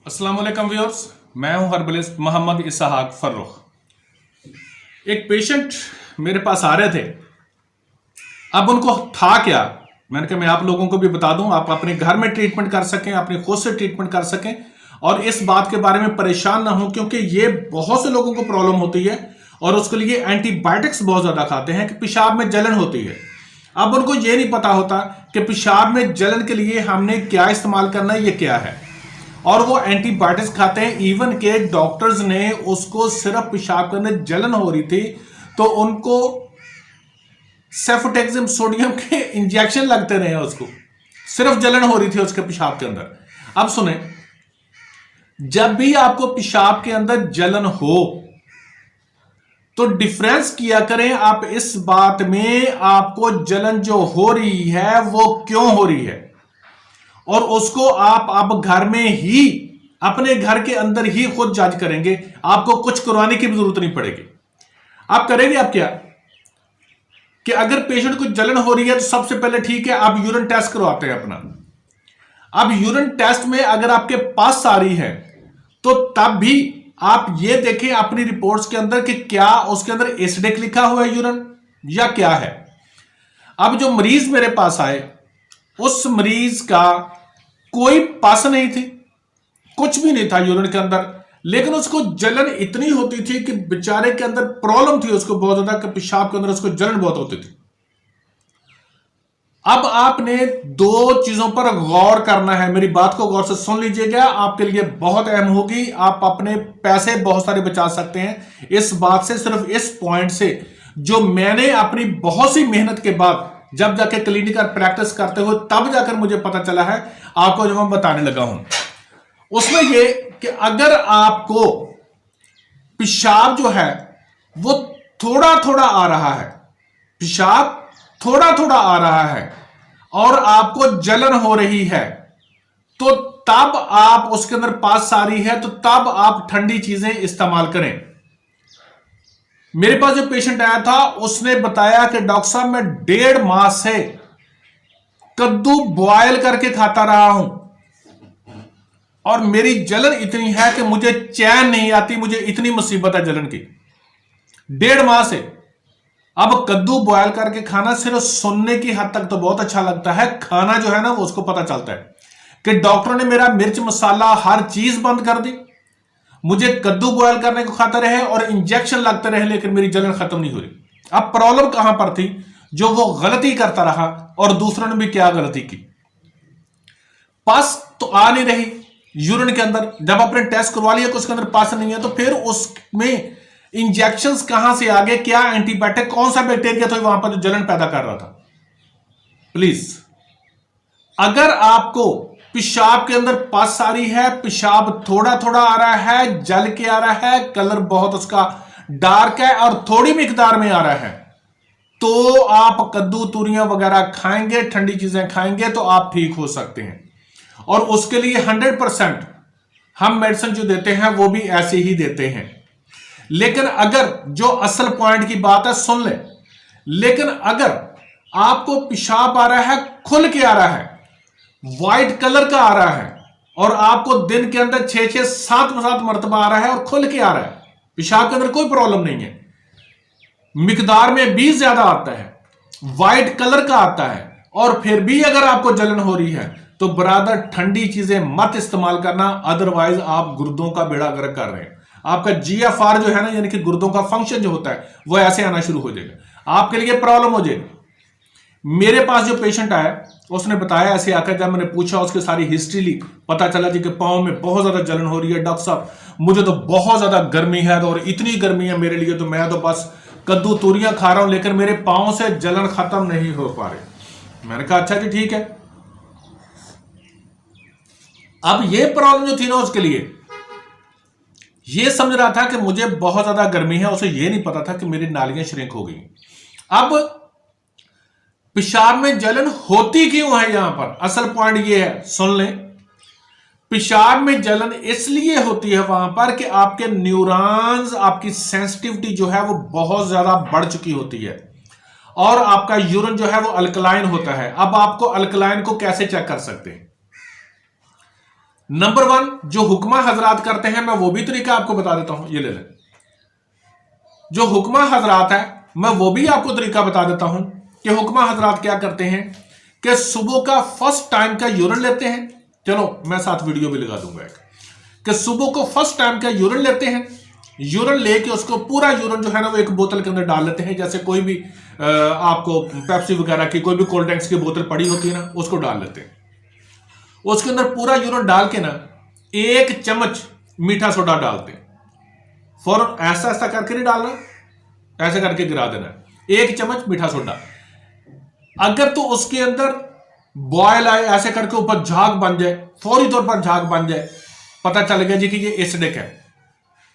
अस्सलाम वालेकुम व्यूअर्स, मैं हूं हर्बलिस्ट मोहम्मद इसहाक फर्रुख। एक पेशेंट मेरे पास आ रहे थे। अब उनको था क्या, मैंने कहा मैं आप लोगों को भी बता दूं, आप अपने घर में ट्रीटमेंट कर सकें, अपने खुद से ट्रीटमेंट कर सकें और इस बात के बारे में परेशान ना हो, क्योंकि ये बहुत से लोगों को प्रॉब्लम होती है और उसके लिए एंटीबायोटिक्स बहुत ज्यादा खाते हैं कि पेशाब में जलन होती है। अब उनको ये नहीं पता होता कि पेशाब में जलन के लिए हमने क्या इस्तेमाल करना है, ये क्या है, और वो एंटीबायोटिक्स खाते हैं। इवन के डॉक्टर्स ने उसको सिर्फ पेशाब करने जलन हो रही थी तो उनको सेफोटेक्सिम सोडियम के इंजेक्शन लगते रहे, उसको सिर्फ जलन हो रही थी उसके पेशाब के अंदर। अब सुने, जब भी आपको पेशाब के अंदर जलन हो तो डिफरेंस किया करें आप इस बात में, आपको जलन जो हो रही है वो क्यों हो रही है, और उसको आप अब घर में ही, अपने घर के अंदर ही खुद जज करेंगे। आपको कुछ करवाने की भी जरूरत नहीं पड़ेगी। आप करेंगे आप क्या कि अगर पेशेंट को जलन हो रही है तो सबसे पहले ठीक है, आप यूरिन टेस्ट करवाते हैं अपना। अब यूरिन टेस्ट में अगर आपके पास आ रही है तो तब भी आप ये देखें अपनी रिपोर्ट्स के अंदर कि क्या उसके अंदर एसिडिक लिखा हुआ है यूरिन या क्या है। अब जो मरीज मेरे पास आए, उस मरीज का कोई पस नहीं थी, कुछ भी नहीं था यूरिन के अंदर, लेकिन उसको जलन इतनी होती थी कि बेचारे के अंदर प्रॉब्लम थी उसको बहुत ज्यादा, कि पेशाब के अंदर उसको जलन बहुत होती थी। अब आपने दो चीजों पर गौर करना है, मेरी बात को गौर से सुन लीजिएगा, आपके लिए बहुत अहम होगी। आप अपने पैसे बहुत सारे बचा सकते हैं इस बात से, सिर्फ इस पॉइंट से, जो मैंने अपनी बहुत सी मेहनत के बाद जब जाके क्लिनिकल प्रैक्टिस करते हुए तब जाकर मुझे पता चला है, आपको जो मैं बताने लगा हूं उसमें ये कि अगर आपको पेशाब जो है वो थोड़ा थोड़ा आ रहा है, पेशाब थोड़ा थोड़ा आ रहा है और आपको जलन हो रही है, तो तब आप उसके अंदर पास आ रही है तो तब आप ठंडी चीजें इस्तेमाल करें। मेरे पास जो पेशेंट आया था उसने बताया कि डॉक्टर साहब मैं 1.5 माह से कद्दू बॉयल करके खाता रहा हूं और मेरी जलन इतनी है कि मुझे चैन नहीं आती, मुझे इतनी मुसीबत है जलन की 1.5 माह से। अब कद्दू बॉयल करके खाना सिर्फ सुनने की हद तक तो बहुत अच्छा लगता है, खाना जो है ना वो उसको पता चलता है कि डॉक्टर ने मेरा मिर्च मसाला हर चीज बंद कर दी, मुझे कद्दू बॉयल करने को खाता रहे और इंजेक्शन लगते रहे, लेकिन मेरी जलन खत्म नहीं हो रही। अब प्रॉब्लम कहां पर थी, जो वो गलती करता रहा और दूसरों ने भी क्या गलती की, पास तो आ नहीं रही यूरिन के अंदर, जब आपने टेस्ट करवा लिया कि उसके अंदर पास नहीं है तो फिर उसमें इंजेक्शंस कहां से आ गए, क्या एंटीबायोटिक, कौन सा बैक्टीरिया था वहां पर जो जलन पैदा कर रहा था। प्लीज, अगर आपको पेशाब के अंदर पस आ रही है, पेशाब थोड़ा थोड़ा आ रहा है, जल के आ रहा है, कलर बहुत उसका डार्क है और थोड़ी मिकदार में आ रहा है, तो आप कद्दू तूरियां वगैरह खाएंगे, ठंडी चीजें खाएंगे तो आप ठीक हो सकते हैं। और उसके लिए 100% हम मेडिसिन जो देते हैं वो भी ऐसे ही देते हैं। लेकिन अगर जो असल पॉइंट की बात है सुन ले, लेकिन अगर आपको पेशाब आ रहा है, खुल के आ रहा है, व्हाइट कलर का आ रहा है और आपको दिन के अंदर 6-6 7 मरतबा आ रहा है और खुल के आ रहा है, पेशाब के अंदर कोई प्रॉब्लम नहीं है, मिकदार में भी ज्यादा आता है, व्हाइट कलर का आता है, और फिर भी अगर आपको जलन हो रही है तो ब्रादर ठंडी चीजें मत इस्तेमाल करना, अदरवाइज आप गुर्दों का बेड़ा गर्क कर रहे हैं। आपका GFR जो है ना, यानी कि गुर्दों का फंक्शन जो होता है वो ऐसे आना शुरू हो जाएगा, आपके लिए प्रॉब्लम हो जाएगी। मेरे पास जो पेशेंट आया उसने बताया ऐसे आकर, जब मैंने पूछा उसकी सारी हिस्ट्री ली, पता चला जी कि पांव में बहुत ज्यादा जलन हो रही है, डॉक्टर साहब मुझे तो बहुत ज्यादा गर्मी है और इतनी गर्मी है मेरे लिए तो मैं तो बस कद्दू तूरियां खा रहा हूं लेकिन मेरे पांव से जलन खत्म नहीं हो पा रही। मैंने कहा अच्छा जी ठीक है। अब ये प्रॉब्लम जो थी ना उसके लिए, ये समझ रहा था कि मुझे बहुत ज्यादा गर्मी है, उसे ये नहीं पता था कि मेरी नालियां श्रिंक हो गई। अब पेशाब में जलन होती क्यों है, यहां पर असल पॉइंट ये है, सुन लें। पेशाब में जलन इसलिए होती है वहां पर कि आपके न्यूरॉन्स, आपकी सेंसिटिविटी जो है वो बहुत ज्यादा बढ़ चुकी होती है और आपका यूरिन जो है वो अल्कलाइन होता है। अब आपको अल्कलाइन को कैसे चेक कर सकते हैं, नंबर 1 जो हुक्मा हजरात करते हैं, मैं वो भी तरीका आपको बता देता हूं, ये ले लें। जो हुक्मा हजरात है मैं वो भी आपको तरीका बता देता हूं कि हुक्मा हजरात क्या करते हैं कि सुबह का फर्स्ट टाइम का यूरिन लेते हैं। चलो मैं साथ वीडियो भी लगा दूंगा एक, कि सुबह को फर्स्ट टाइम का यूरिन लेते हैं। यूरिन लेके उसको पूरा यूरिन जो है ना वो एक बोतल के अंदर डाल लेते हैं। जैसे कोई भी आपको पेप्सी वगैरह की कोई भी कोल्ड ड्रिंक्स की बोतल पड़ी होती है ना, उसको डाल लेते हैं। उसके अंदर पूरा यूरिन डाल के ना 1 चम्मच मीठा सोडा डालते हैं। फौरन ऐसा ऐसा करके नहीं डालना, ऐसे करके गिरा देना, 1 चम्मच मीठा सोडा। अगर तो उसके अंदर बॉयल आए, ऐसे करके ऊपर झाग बन जाए, फौरी तौर पर झाग बन जाए, पता चल गया जी कि ये एसिडिक है,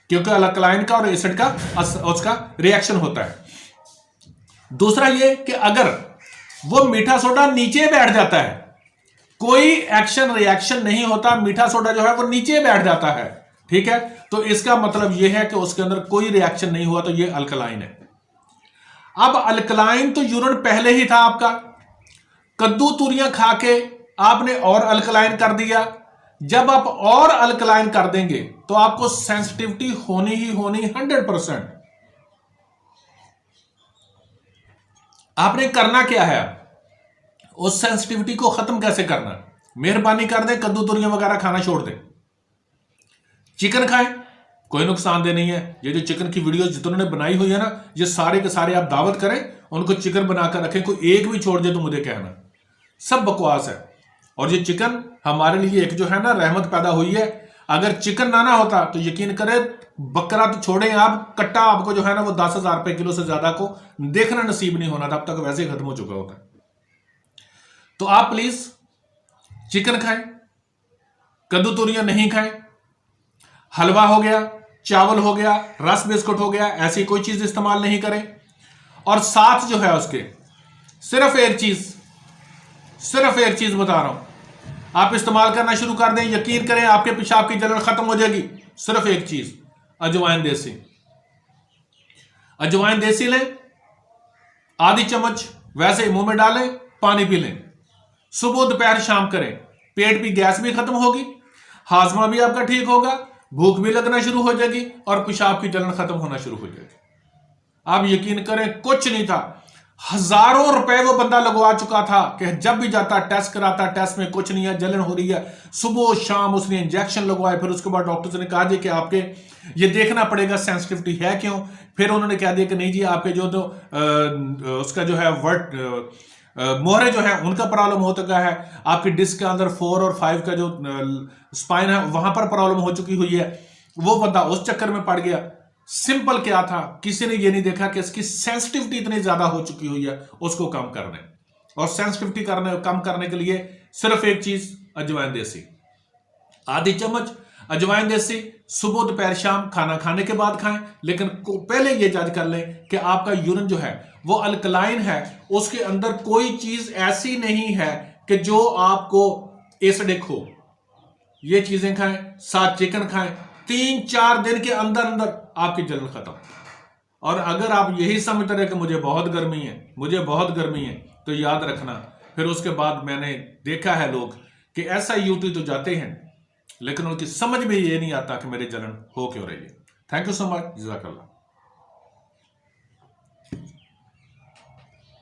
क्योंकि अल्कलाइन का और एसिड का उसका रिएक्शन होता है। दूसरा ये कि अगर वो मीठा सोडा नीचे बैठ जाता है, कोई एक्शन रिएक्शन नहीं होता, मीठा सोडा जो है वो नीचे बैठ जाता है, ठीक है, तो इसका मतलब यह है कि उसके अंदर कोई रिएक्शन नहीं हुआ, तो ये अल्कलाइन है। अब अल्कलाइन तो यूरिन पहले ही था आपका, कद्दू तुरियां खा के आपने और अल्कलाइन कर दिया। जब आप और अल्कलाइन कर देंगे तो आपको सेंसिटिविटी होनी ही होनी 100%। आपने करना क्या है, उस सेंसिटिविटी को खत्म कैसे करना, मेहरबानी कर दें कद्दू तुरियां वगैरह खाना छोड़ दें, चिकन खाएं, कोई नुकसानदेह नहीं है। ये जो चिकन की वीडियो जितनों ने बनाई हुई है ना, ये सारे के सारे आप दावत करें, उनको चिकन बनाकर रखें, कोई एक भी छोड़ दे तो मुझे कहना, सब बकवास है। और ये चिकन हमारे लिए एक जो है ना रहमत पैदा हुई है। अगर चिकन ना होता तो यकीन करें, बकरा तो छोड़ें आप, कट्टा आपको जो है ना वो 10,000 रुपए किलो से ज्यादा को देखना नसीब नहीं होना था, अब तक वैसे ही खत्म हो चुका होता। तो आप प्लीज चिकन खाएं, कद्दू तुरियां नहीं खाएं, हलवा हो गया, चावल हो गया, रस बिस्कुट हो गया, ऐसी कोई चीज इस्तेमाल नहीं करें। और साथ जो है उसके सिर्फ एक चीज बता रहा हूं, आप इस्तेमाल करना शुरू कर दें, यकीन करें आपके पेशाब की जलन खत्म हो जाएगी। सिर्फ एक चीज, अजवाइन देसी। अजवाइन देसी लें, आधी चम्मच वैसे ही मुंह में डालें, पानी पी लें, सुबह दोपहर शाम करें, पेट की गैस भी खत्म होगी, हाजमा भी आपका ठीक होगा, भूख भी लगना शुरू हो जाएगी और पेशाब की जलन खत्म होना शुरू हो जाएगी। आप यकीन करें कुछ नहीं था, हजारों रुपए वो बंदा लगवा चुका था कि जब भी जाता टेस्ट कराता, टेस्ट में कुछ नहीं है, जलन हो रही है, सुबह शाम उसने इंजेक्शन लगवाए। फिर उसके बाद डॉक्टर्स ने कहा जी कि आपके ये देखना पड़ेगा सेंसिटिविटी है क्यों। फिर उन्होंने कह दिया कि नहीं जी आपके जो तो उसका जो है मोहरे जो है उनका प्रॉब्लम हो चुका है, आपकी डिस्क के अंदर 4 और 5 का जो स्पाइन है वहां पर प्रॉब्लम हो चुकी हुई है। वो बंदा उस चक्कर में पड़ गया। सिंपल क्या था, किसी ने ये नहीं देखा कि इसकी सेंसिटिविटी इतनी ज्यादा हो चुकी हुई है, उसको कम करने, और सेंसिटिविटी कम करने के लिए सिर्फ एक चीज, अजवाइन देसी, आधी चम्मच अजवाइन देसी, सुबह दोपहर शाम खाना खाने के बाद खाएं। लेकिन पहले ये जज कर लें कि आपका यूरिन जो है वो अल्कलाइन है, उसके अंदर कोई चीज ऐसी नहीं है कि जो आपको एसिडिक हो। ये चीजें खाएं, साथ चिकन खाएं, 3-4 दिन के अंदर अंदर आपकी जलन खत्म। और अगर आप यही समझते रहे कि मुझे बहुत गर्मी है, तो याद रखना फिर उसके बाद मैंने देखा है लोग कि ऐसा यूटी तो जाते हैं लेकिन उनकी समझ में ये नहीं आता कि मेरी जलन हो क्यों रही है। थैंक यू सो मच, जज़ाकल्लाह।